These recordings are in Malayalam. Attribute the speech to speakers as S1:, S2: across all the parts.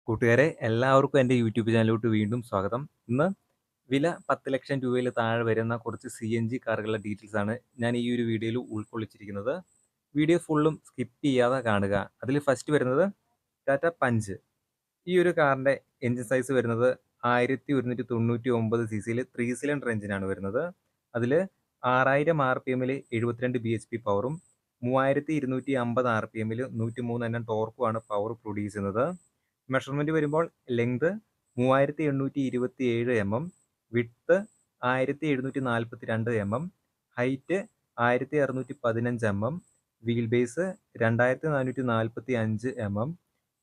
S1: കൂട്ടുകാരെ എല്ലാവർക്കും എൻ്റെ യൂട്യൂബ് ചാനലിലോട്ട് വീണ്ടും സ്വാഗതം. ഇന്ന് വില 10 ലക്ഷം രൂപയിൽ താഴെ വരുന്ന കുറച്ച് CNG കാറുകളുടെ ഡീറ്റെയിൽസ് ആണ് ഞാൻ ഈ ഒരു വീഡിയോയിൽ ഉൾക്കൊള്ളിച്ചിരിക്കുന്നത്. വീഡിയോ ഫുള്ളും സ്കിപ്പ് ചെയ്യാതെ കാണുക. അതിൽ ഫസ്റ്റ് വരുന്നത് ടാറ്റ പഞ്ച്. ഈ ഒരു കാറിൻ്റെ എഞ്ചിൻ സൈസ് വരുന്നത് 1199 സിസിയിൽ 3 സിലിണ്ടർ എഞ്ചിനാണ് വരുന്നത്. അതിൽ 6000 RPM 72 bhp പവറും 3250 RPM 103 Nm ടോർക്കുമാണ് പവർ പ്രൊഡ്യൂസ് ചെയ്യുന്നത്. മെഷർമെൻറ്റ് വരുമ്പോൾ length 3827 mm, width 1742 mm, height 1615 mm, wheel base 2445 mm,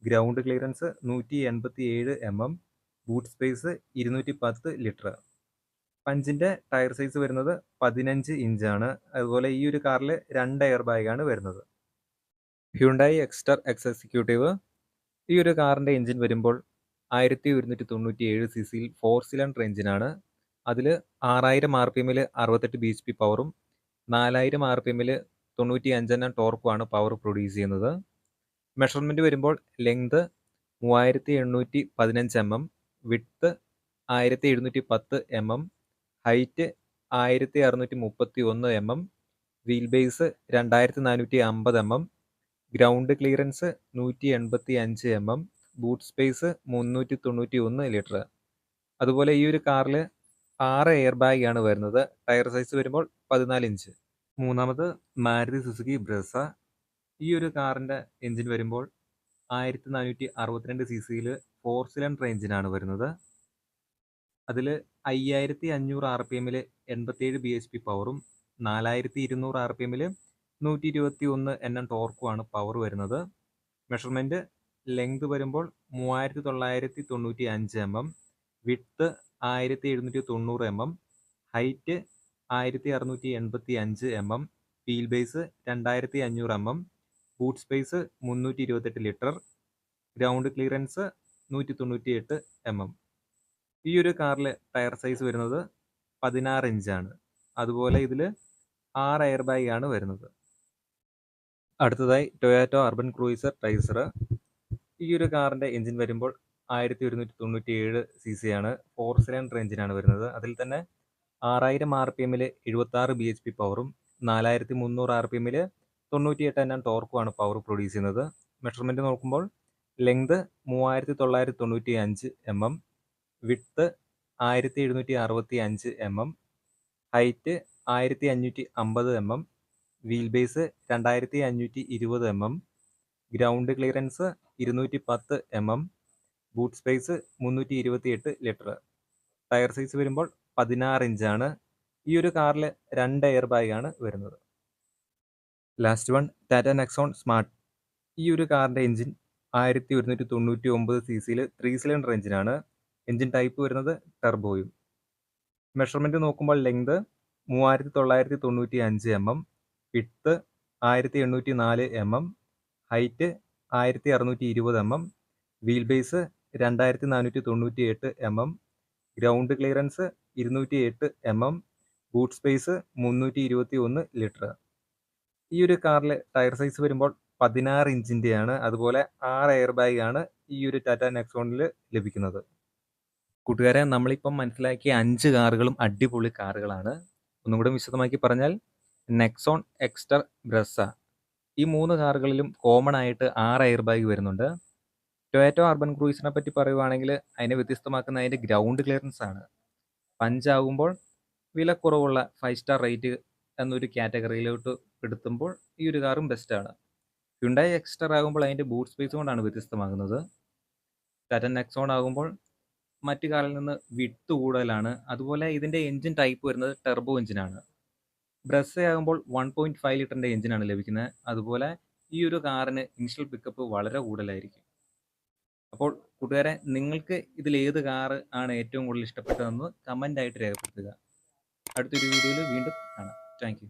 S1: ground clearance 187 mm, boot space 210 litre. പഞ്ചിൻ്റെ ടയർ സൈസ് വരുന്നത് 15 ഇഞ്ചാണ്. അതുപോലെ ഈ ഒരു കാറിൽ 2 എയർ ബാഗാണ് വരുന്നത്. Hyundai Exter X executive. ഈ ഒരു കാറിൻ്റെ എഞ്ചിൻ വരുമ്പോൾ 1197 സിസിയിൽ 4 സിലിണ്ടർ എഞ്ചിനാണ്. അതിൽ 6000 RPM 68 bhp പവറും 4000 RPM 95 Nm ടോർക്കുമാണ് പവർ പ്രൊഡ്യൂസ് ചെയ്യുന്നത്. മെഷർമെൻറ്റ് വരുമ്പോൾ length 3815 mm, width 1710 mm, height 1631 mm, wheel base 2450 mm, ground clearance 185 mm, boot space 391 litre. അതുപോലെ ഈ ഒരു കാറിൽ 6 എയർ ബാഗാണ് വരുന്നത്. ടയർ സൈസ് വരുമ്പോൾ 14 ഇഞ്ച്. മൂന്നാമത് മാരുതി സുസുക്കി ബ്രസ. ഈ ഒരു കാറിൻ്റെ എഞ്ചിൻ വരുമ്പോൾ 1462 സിസിയിൽ 4 സിലിണ്ടർ എഞ്ചിനാണ് വരുന്നത്. അതിൽ 5500 RPM 87 bhp പവറും 4200 RPM 121 Nm ടോർക്കുമാണ് പവർ വരുന്നത്. മെഷർമെൻറ്റ് ലെങ്ത് വരുമ്പോൾ 3995 mm, width 1790 mm, height 1685 mm, wheel base 2500 mm, boot space 328 litre, ground clearance 198 mm. ഈ ഒരു കാറിൽ ടയർ സൈസ് വരുന്നത് 16 ഇഞ്ചാണ്. അതുപോലെ ഇതിൽ 6 എയർ ബാഗാണ് വരുന്നത്. അടുത്തതായി ടൊയോറ്റോ അർബൻ ക്രൂയിസർ ടൈസർ. ഈ ഒരു കാറിൻ്റെ എഞ്ചിൻ വരുമ്പോൾ 1197 സിസി ആണ്. 4 സിലിണ്ടർ എഞ്ചിനാണ് വരുന്നത്. അതിൽ തന്നെ 6000 RPM 76 bhp പവറും 4300 RPM 98 Nm ടോർക്കുമാണ് പവർ പ്രൊഡ്യൂസ് ചെയ്യുന്നത്. മെഷർമെൻറ്റ് നോക്കുമ്പോൾ length 3995 mm, width 1765 mm, height 1550 mm, wheel base 2520 mm, ground clearance 210 mm, boot space 328 litre. Tyre size വരുമ്പോൾ 16 ഇഞ്ചാണ്. ഈ ഒരു കാറിൽ 2 എയർ ബാഗാണ് വരുന്നത്. Last one Tata Nexon smart. ഈ ഒരു കാറിൻ്റെ എഞ്ചിൻ 1199 സിസിയിൽ 3 സിലിണ്ടർ എഞ്ചിനാണ്. എഞ്ചിൻ ടൈപ്പ് വരുന്നത് ടെർബോയും. മെഷർമെൻറ്റ് നോക്കുമ്പോൾ length 3995 mm, width 1804 mm, height 1620 mm, wheel base 2498 mm, ground clearance 208 mm, boot space 321 litre. ഈ ഒരു കാറിൽ ടയർ സൈസ് വരുമ്പോൾ 16 ഇഞ്ചിൻ്റെയാണ്. അതുപോലെ 6 എയർ ബാഗാണ് ഈ ഒരു ടാറ്റ നെക്സോണിൽ ലഭിക്കുന്നത്. കൂട്ടുകാരെ, നമ്മളിപ്പം മനസ്സിലാക്കിയ 5 കാറുകളും അടിപൊളി കാറുകളാണ്. ഒന്നും കൂടെ വിശദമാക്കി പറഞ്ഞാൽ നെക്സോൺ, എക്സ്റ്റർ, ബ്രസ, ഈ 3 കാറുകളിലും കോമൺ ആയിട്ട് 6 എയർ ബാഗ് വരുന്നുണ്ട്. ടൊയോറ്റോ അർബൻ ക്രൂയിസിനെ പറ്റി പറയുവാണെങ്കിൽ അതിനെ വ്യത്യസ്തമാക്കുന്ന അതിൻ്റെ ഗ്രൗണ്ട് ക്ലിയറൻസ് ആണ്. പഞ്ചാകുമ്പോൾ വിലക്കുറവുള്ള 5 സ്റ്റാർ റേറ്റ് എന്നൊരു കാറ്റഗറിയിലോട്ട് പെടുത്തുമ്പോൾ ഈ ഒരു കാറും ബെസ്റ്റാണ്. ഹ്യുണ്ടായി എക്സ്റ്റർ ആകുമ്പോൾ അതിൻ്റെ ബൂട്ട് സ്പേസ് കൊണ്ടാണ് വ്യത്യസ്തമാകുന്നത്. ടാറ്റ നെക്സോൺ ആകുമ്പോൾ മറ്റു കാറിൽ നിന്ന് വിഡ്ത്ത് കൂടുതലാണ്. അതുപോലെ ഇതിൻ്റെ എഞ്ചിൻ ടൈപ്പ് വരുന്നത് ടെർബോ എഞ്ചിനാണ്. ബ്രസ ആകുമ്പോൾ 1.5 ലിറ്ററിൻ്റെ എഞ്ചിനാണ് ലഭിക്കുന്നത്. അതുപോലെ ഈ ഒരു കാറിന് ഇനിഷ്യൽ പിക്കപ്പ് വളരെ കൂടുതലായിരിക്കും. അപ്പോൾ കൂട്ടുകാരെ, നിങ്ങൾക്ക് ഇതിൽ ഏത് കാറ് ആണ് ഏറ്റവും കൂടുതൽ ഇഷ്ടപ്പെട്ടതെന്ന് കമൻ്റ് ആയിട്ട് രേഖപ്പെടുത്തുക. അടുത്തൊരു വീഡിയോയിൽ വീണ്ടും കാണാം. Thank you.